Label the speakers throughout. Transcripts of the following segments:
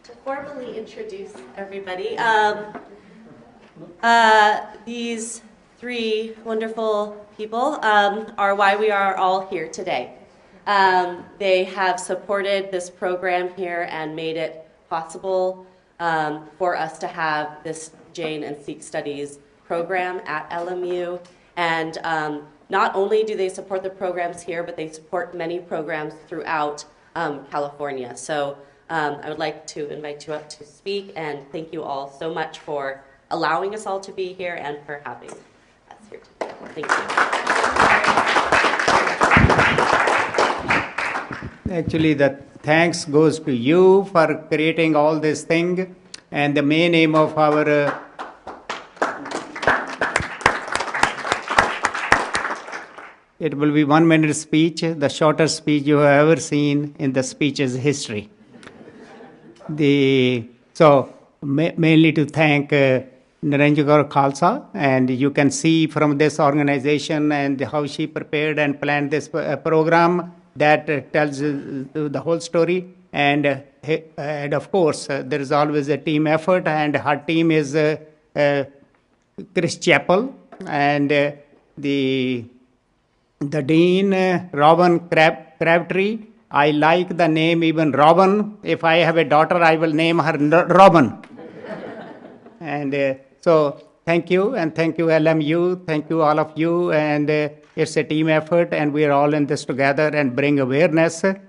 Speaker 1: To formally introduce everybody, these three wonderful people are why we are all here today. They have supported this program here and made it possible for us to have this Jain and Sikh Studies program at LMU. And not only do they support the programs here, but they support many programs throughout California. So I would like to invite you up to speak, and thank you all so much for allowing us all to be here and for having us here today. Thank you.
Speaker 2: Actually, the thanks goes to you for creating all this thing. And the main aim of our it will be 1 minute speech, the shortest speech you have ever seen in the speeches history. Mainly to thank Niranjan Kaur Khalsa, and you can see from this organization and how she prepared and planned this program that tells the whole story. And of course, there is always a team effort, and her team is Chris Chappell and the Dean, Robin Crabtree. I like the name even Robin. If I have a daughter, I will name her Robin. And so thank you, and thank you LMU, thank you all of you, and it's a team effort, and we are all in this together and bring awareness.
Speaker 3: You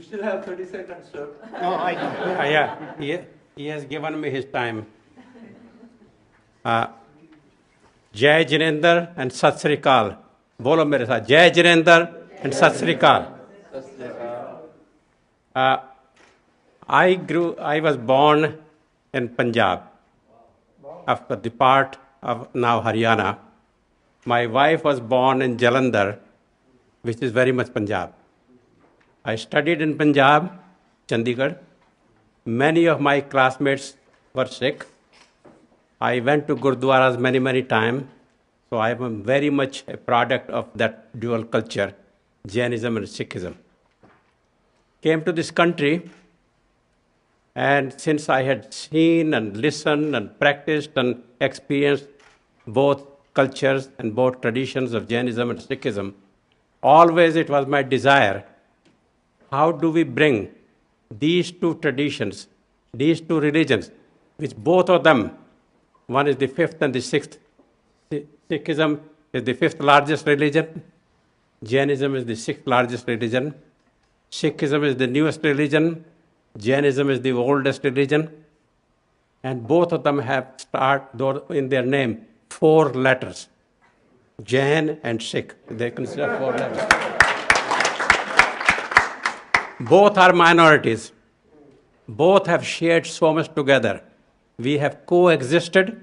Speaker 3: still have 30 seconds, sir.
Speaker 2: Oh,
Speaker 4: Yeah, he has given me his time. Jai Jinendra and Sat Sri Akal. Bolo mere saath. Jai Jinendra and Sat Sri Akal. I was born in Punjab, of the part of now Haryana. My wife was born in Jalandhar, which is very much Punjab. I studied in Punjab, Chandigarh. Many of my classmates were Sikh. I went to Gurdwaras many times, so I am very much a product of that dual culture, Jainism and Sikhism. Came to this country, and since I had seen and listened and practiced and experienced both cultures and both traditions of Jainism and Sikhism, always it was my desire, how do we bring these two traditions, these two religions, which both of them, one is the fifth and the sixth. Sikhism is the fifth largest religion. Jainism is the sixth largest religion. Sikhism is the newest religion. Jainism is the oldest religion. And both of them have in their name 4 letters. Jain and Sikh. They consider 4 letters. Both are minorities. Both have shared so much together. We have coexisted,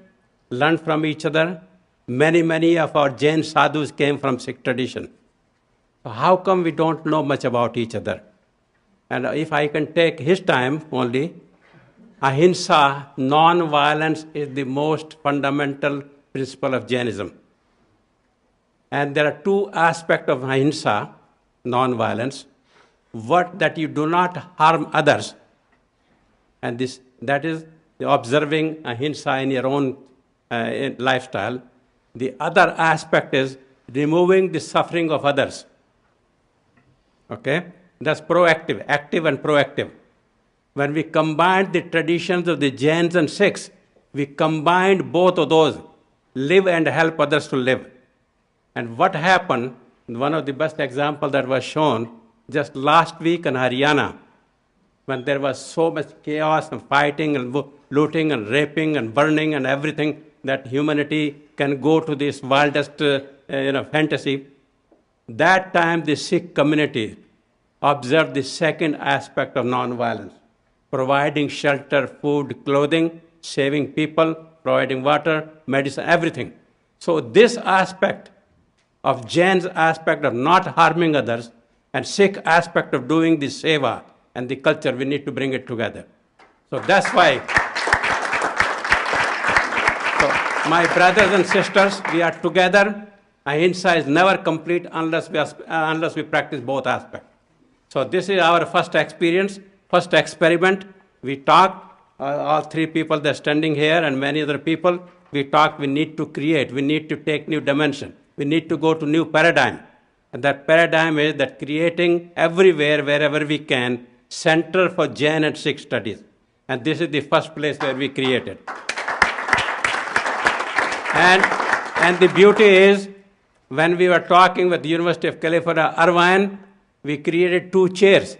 Speaker 4: learned from each other. Many of our Jain sadhus came from Sikh tradition. So how come we don't know much about each other? And if I can take his time only, ahimsa, non-violence, is the most fundamental principle of Jainism. And there are 2 aspects of ahimsa, non-violence. That you do not harm others, and that is observing ahimsa in your own lifestyle. The other aspect is removing the suffering of others. Okay? That's proactive, active and proactive. When we combine the traditions of the Jains and Sikhs, we combined both of those, live and help others to live. And what happened, one of the best examples that was shown just last week in Haryana, when there was so much chaos and fighting and looting and raping and burning and everything that humanity can go to this wildest fantasy. That time the Sikh community observed the second aspect of non-violence, providing shelter, food, clothing, saving people, providing water, medicine, everything. So this aspect of Jain's aspect of not harming others and Sikh aspect of doing the seva and the culture, we need to bring it together. So that's why. So my brothers and sisters, we are together Ahimsa is never complete unless we practice both aspects. So this is our first experience, first experiment. We talked, all three people that are standing here and many other people, we talked we need to create, we need to take new dimension, we need to go to new paradigm. And that paradigm is that creating everywhere, wherever we can, center for Jain and Sikh studies. And this is the first place where we created. And the beauty is, when we were talking with the University of California, Irvine, we created 2 chairs,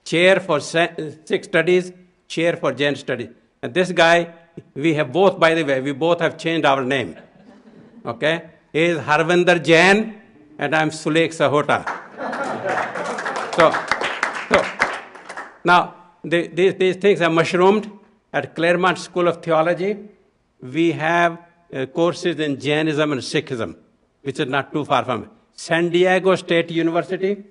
Speaker 4: chair for Sikh studies, chair for Jain studies. And this guy, we have both, by the way, we both have changed our name. Okay? He is Harvinder Jain, and I'm Sulekh Sahota. So now, these things are mushroomed. At Claremont School of Theology, we have courses in Jainism and Sikhism, which is not too far from it. San Diego State University,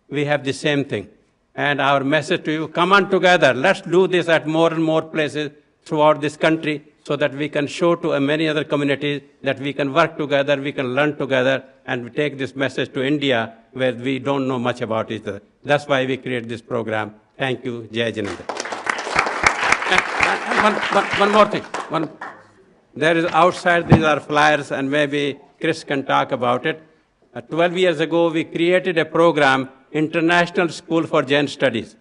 Speaker 4: we have the same thing. And our message to you, come on together. Let's do this at more and more places throughout this country so that we can show to many other communities that we can work together, we can learn together, and we take this message to India where we don't know much about each other. That's why we create this program. Thank you, Jai Jinendra. And one more thing. There is outside, these are flyers, and maybe Chris can talk about it. 12 years ago, we created a program, International School for Jain Studies,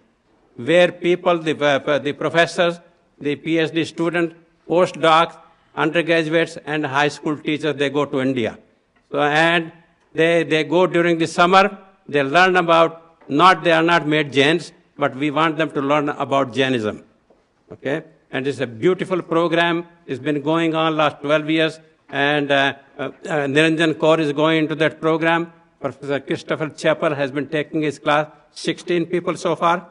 Speaker 4: where people, the professors, the PhD students, postdocs, undergraduates, and high school teachers, they go to India. So, and they go during the summer, they learn about, they are not made Jains, but we want them to learn about Jainism. Okay? And it's a beautiful program. It's been going on last 12 years. And Niranjan Kaur is going into that program. Professor Christopher Chappell has been taking his class. 16 people so far.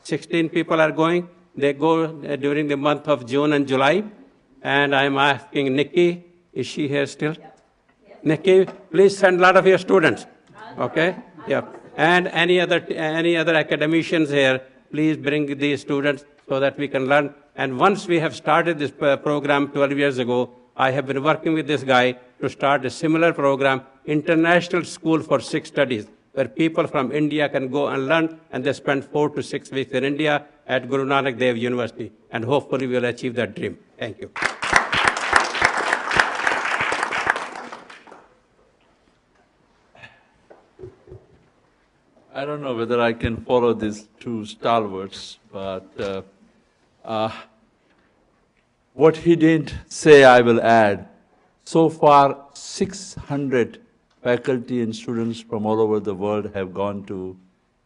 Speaker 4: 16 people are going. They go during the month of June and July. And I'm asking Nikki, is she here still? Yes. Nikki, please send a lot of your students. Okay? Yeah. And any other academicians here, please bring these students so that we can learn. And once we have started this program 12 years ago, I have been working with this guy to start a similar program, International School for Sikh Studies, where people from India can go and learn, and they spend 4 to 6 weeks in India at Guru Nanak Dev University. And hopefully we'll achieve that dream. Thank you.
Speaker 3: I don't know whether I can follow these 2 stalwarts, but what he didn't say, I will add. So far, 600 faculty and students from all over the world have gone to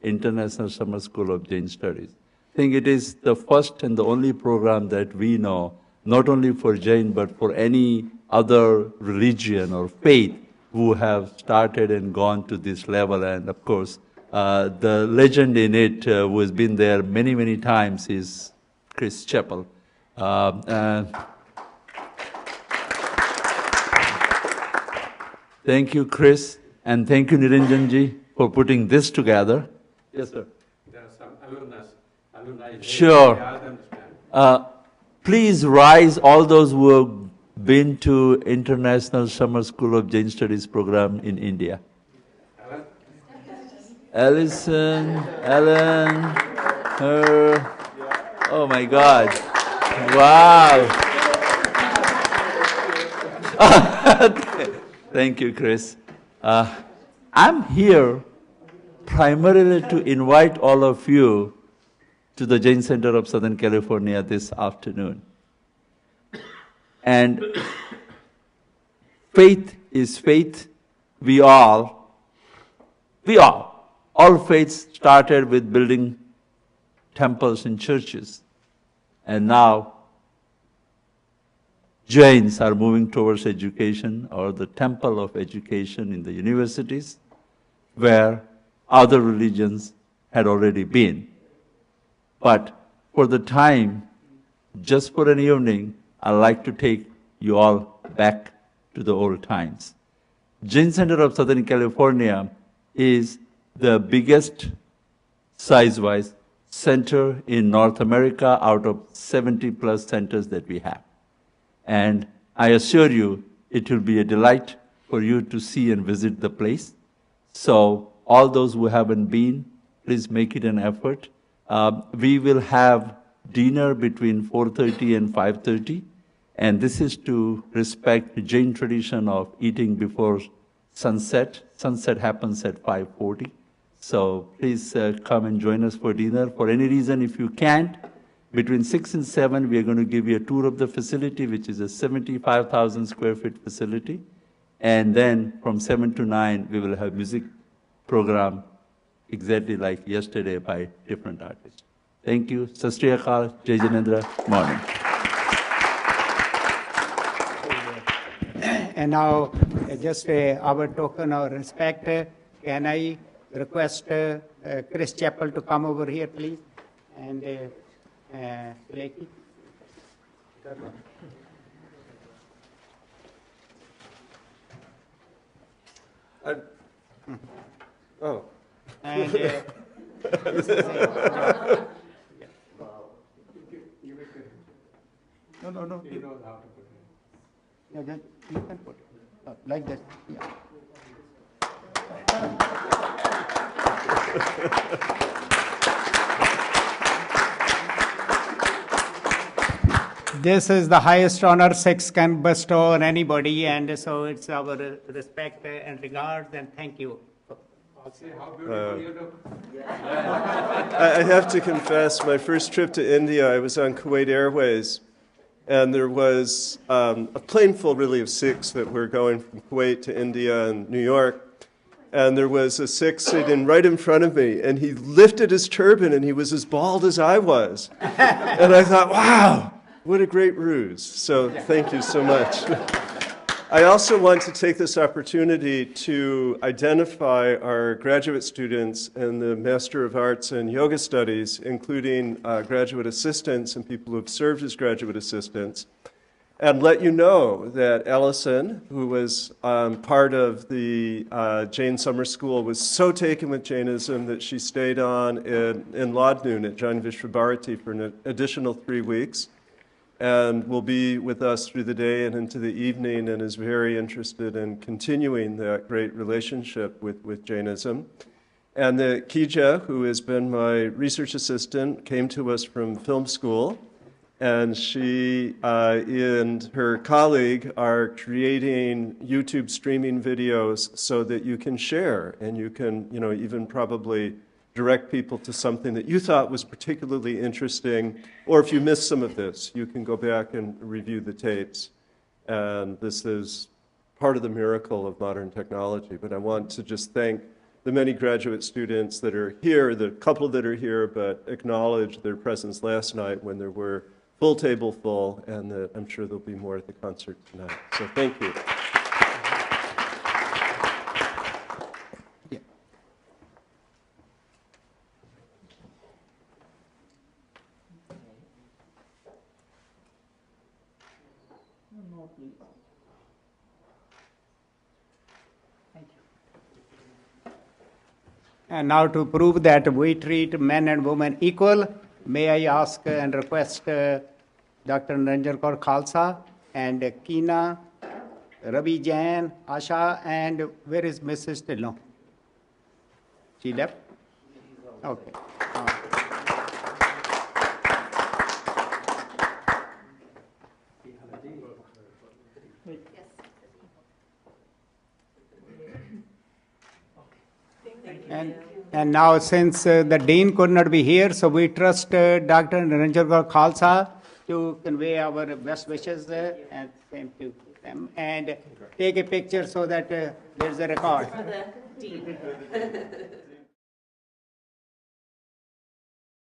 Speaker 3: International Summer School of Jain Studies. I think it is the first and the only program that we know, not only for Jain, but for any other religion or faith who have started and gone to this level. And of course, the legend in it who has been there many, many times is Chris Chappell. Thank you, Chris, and thank you, Niranjanji, for putting this together. Yes, sir.
Speaker 4: There are some alumni.
Speaker 3: Sure. Please rise, all those who have been to International Summer School of Jain Studies program in India. Ellison, Ellen, her. Oh my God. Wow. Thank you, Chris. I'm here primarily to invite all of you to the Jain Center of Southern California this afternoon. And faith is faith. All faiths started with building temples and churches. And now, Jains are moving towards education, or the temple of education in the universities, where other religions had already been. But for the time, just for an evening, I'd like to take you all back to the old times. Jain Center of Southern California is the biggest, size-wise, center in North America out of 70+ centers that we have. And I assure you, it will be a delight for you to see and visit the place. So all those who haven't been, please make it an effort. We will have dinner between 4:30 and 5:30, and this is to respect the Jain tradition of eating before sunset. Sunset happens at 5:40. So please come and join us for dinner. For any reason, if you can't, between 6 and 7, we are going to give you a tour of the facility, which is a 75,000 square feet facility. And then from 7 to 9, we will have music program exactly like yesterday by different artists. Thank you. Sat Sri Akal, Jai Jinendra, morning.
Speaker 2: And now, just our token of respect, can I request Chris Chappell to come over here, please? And Blakey.
Speaker 5: Oh.
Speaker 2: And this is it. No. He knows how to put it. Yeah, just, you can put it like that. Yeah. This is the highest honor Sikhs can bestow on anybody, and so it's our respect and regard, and thank you.
Speaker 5: I have to confess, my first trip to India, I was on Kuwait Airways, and there was a plane full, really, of Sikhs that were going from Kuwait to India and New York. And there was a Sikh sitting right in front of me, and he lifted his turban, and he was as bald as I was. And I thought, wow, what a great ruse. So thank you so much. I also want to take this opportunity to identify our graduate students in the Master of Arts in Yoga Studies, including graduate assistants and people who have served as graduate assistants, and let you know that Allison, who was part of the Jain Summer School, was so taken with Jainism that she stayed on in Ladnoon at Jain Vishwabharati for an additional 3 weeks, and will be with us through the day and into the evening, and is very interested in continuing that great relationship with Jainism. And the Kija, who has been my research assistant, came to us from film school, and she and her colleague are creating YouTube streaming videos so that you can share, and you can, even probably direct people to something that you thought was particularly interesting, or if you missed some of this, you can go back and review the tapes. And this is part of the miracle of modern technology. But I want to just thank the many graduate students that are here, the couple that are here, but acknowledge their presence last night when there were full table full, and I'm sure there'll be more at the concert tonight. So thank you.
Speaker 2: And now to prove that we treat men and women equal, may I ask and request Dr. Niranjan Kaur Khalsa and Keena, Ravi Jain, Asha, and where is Mrs. Tillon? She left? Okay. And now, since the Dean could not be here, so we trust Dr. Niranjan Kaur Khalsa to convey our best wishes and same to them, and take a picture so that there's a record.
Speaker 1: For the Dean.